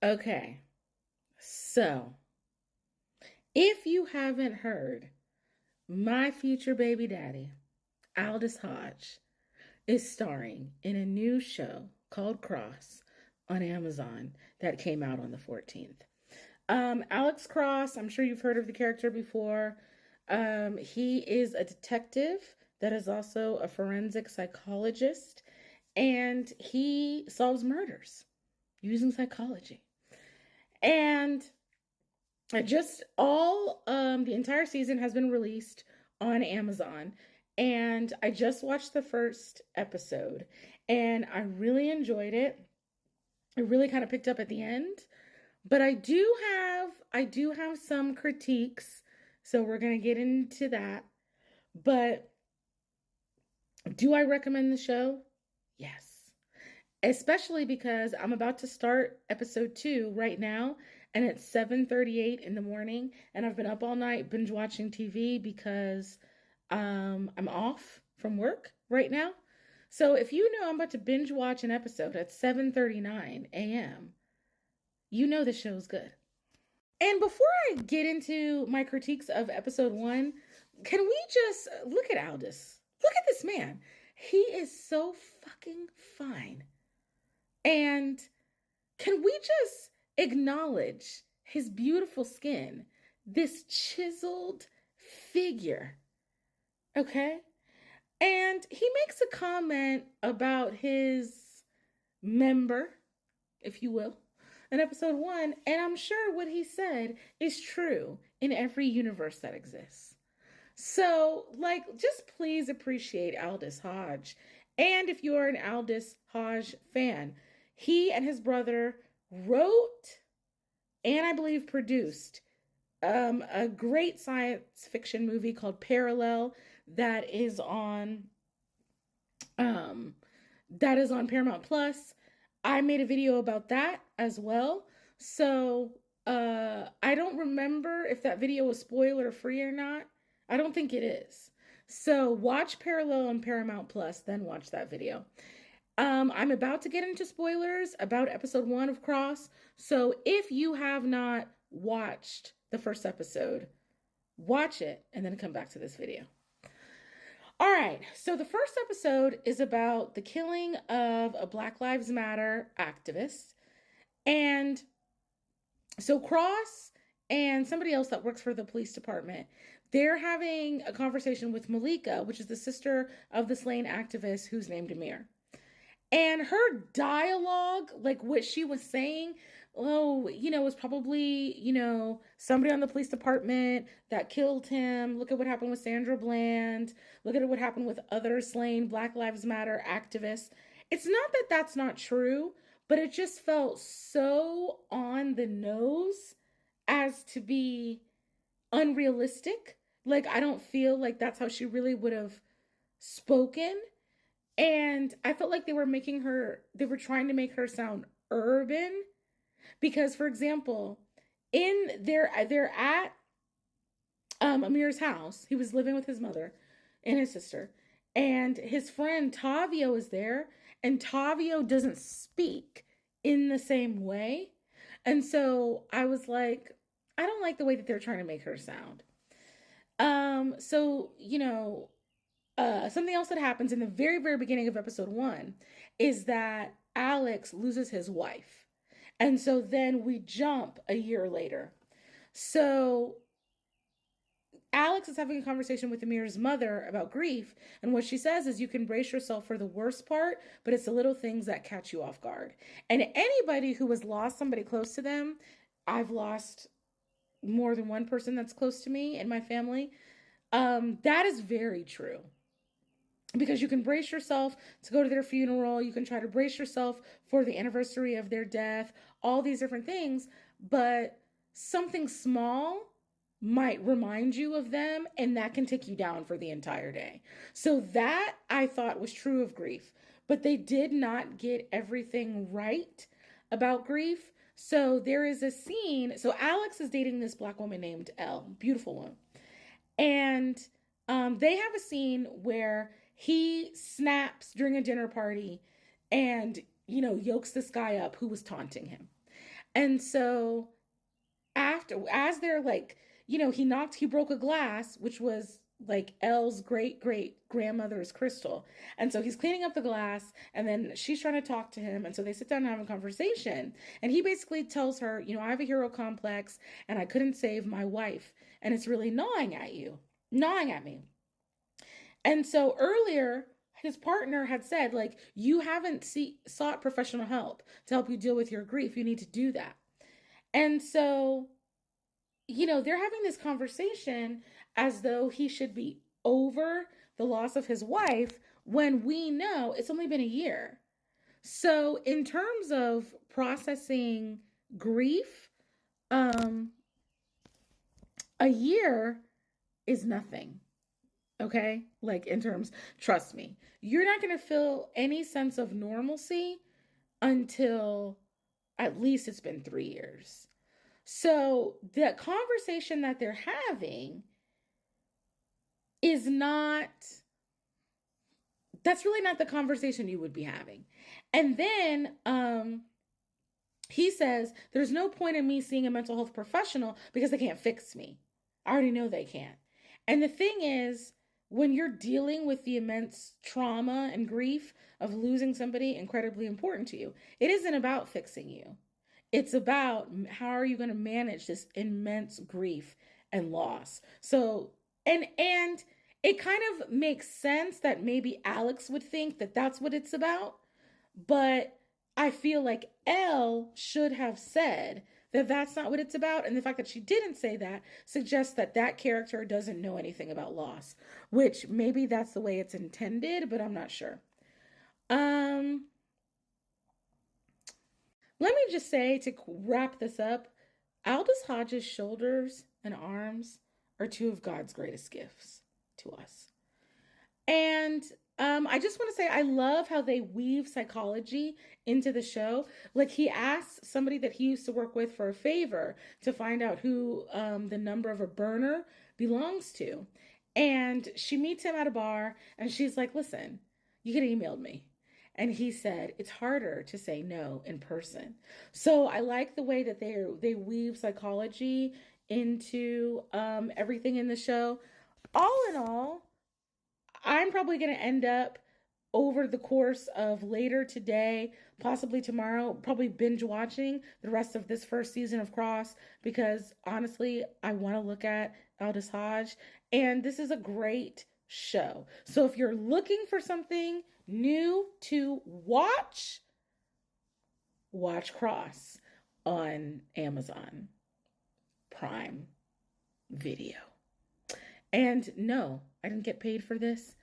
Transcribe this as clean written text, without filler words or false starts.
Okay, so if you haven't heard, my future baby daddy, Aldous Hodge, is starring in a new show called Cross on Amazon that came out on the 14th. Alex Cross, I'm sure you've heard of the character before. He is a detective that is also a forensic psychologist, and he solves murders using psychology. And just all the entire season has been released on Amazon, and I just watched the first episode and I really enjoyed it. It really kind of picked up at the end, but I do have some critiques, so we're going to get into that. But do I recommend the show? Yes. Especially because I'm about to start episode 2 right now, and it's 7:38 in the morning, and I've been up all night binge watching TV because I'm off from work right now. So if you know I'm about to binge watch an episode at 7:39 a.m., you know the show's good. And before I get into my critiques of episode 1, can we just look at Aldous? Look at this man. He is so fucking fine. And can we just acknowledge his beautiful skin, this chiseled figure? Okay? And he makes a comment about his member, if you will, in episode 1. And I'm sure what he said is true in every universe that exists. So, like, just please appreciate Aldous Hodge. And if you are an Aldous Hodge fan, he and his brother wrote and I believe produced a great science fiction movie called Parallel that is on um, Paramount Plus. I made a video about that as well. So I don't remember if that video was spoiler free or not. I don't think it is. So watch Parallel on Paramount Plus, then watch that video. I'm about to get into spoilers about episode 1 of Cross. So if you have not watched the first episode, watch it and then come back to this video. All right, so the first episode is about the killing of a Black Lives Matter activist. And so Cross and somebody else that works for the police department, they're having a conversation with Malika, which is the sister of the slain activist who's named Amir. And her dialogue, like what she was saying, was probably, somebody on the police department that killed him. Look at what happened with Sandra Bland. Look at what happened with other slain Black Lives Matter activists. It's not that that's not true, but it just felt so on the nose as to be unrealistic. Like, I don't feel like that's how she really would have spoken. And I felt like they were trying to make her sound urban because, for example, they're at Amir's house. He was living with his mother and his sister, and his friend Tavio is there, and Tavio doesn't speak in the same way. And so I was like, I don't like the way that they're trying to make her sound. Something else that happens in the very, very beginning of episode 1 is that Alex loses his wife. And so then we jump a year later. So Alex is having a conversation with Amir's mother about grief. And what she says is you can brace yourself for the worst part, but it's the little things that catch you off guard. And anybody who has lost somebody close to them, I've lost more than one person that's close to me in my family. That is very true because you can brace yourself to go to their funeral. You can try to brace yourself for the anniversary of their death, all these different things. But something small might remind you of them, and that can take you down for the entire day. So that I thought was true of grief, but they did not get everything right about grief. So there is a scene. So Alex is dating this Black woman named Elle, beautiful one. And they have a scene where he snaps during a dinner party and, yokes this guy up who was taunting him. And so as they're like, he broke a glass, which was like Elle's great great grandmother's crystal. And so he's cleaning up the glass, and then she's trying to talk to him. And so they sit down and have a conversation. And he basically tells her, I have a hero complex and I couldn't save my wife. And it's really gnawing at you, gnawing at me. And so earlier, his partner had said, like, you haven't sought professional help to help you deal with your grief. You need to do that. And so they're having this conversation as though he should be over the loss of his wife when we know it's only been a year. So, in terms of processing grief, um, a year is nothing. Okay? Like, in terms, trust me, you're not going to feel any sense of normalcy until at least it's been 3 years. So the conversation that they're having is not, that's really not the conversation you would be having. And then he says, there's no point in me seeing a mental health professional because they can't fix me. I already know they can't. And the thing is, when you're dealing with the immense trauma and grief of losing somebody incredibly important to you, it isn't about fixing you. It's about how are you going to manage this immense grief and loss. So, and it kind of makes sense that maybe Alex would think that that's what it's about, but I feel like Elle should have said that that's not what it's about, and the fact that she didn't say that suggests that that character doesn't know anything about loss, which maybe that's the way it's intended, but I'm not sure. Um Let me just say to wrap this up, Aldous Hodge's shoulders and arms are two of God's greatest gifts to us. And I just want to say, I love how they weave psychology into the show. Like, he asks somebody that he used to work with for a favor to find out who the number of a burner belongs to. And she meets him at a bar and she's like, listen, you could have emailed me. And he said, it's harder to say no in person. So I like the way that they weave psychology into everything in the show. All in all, I'm probably going to end up over the course of later today, possibly tomorrow, probably binge watching the rest of this first season of Cross because honestly, I want to look at Aldous Hodge, and this is a great show. So if you're looking for something new to watch, watch Cross on Amazon Prime Video. And no, I didn't get paid for this.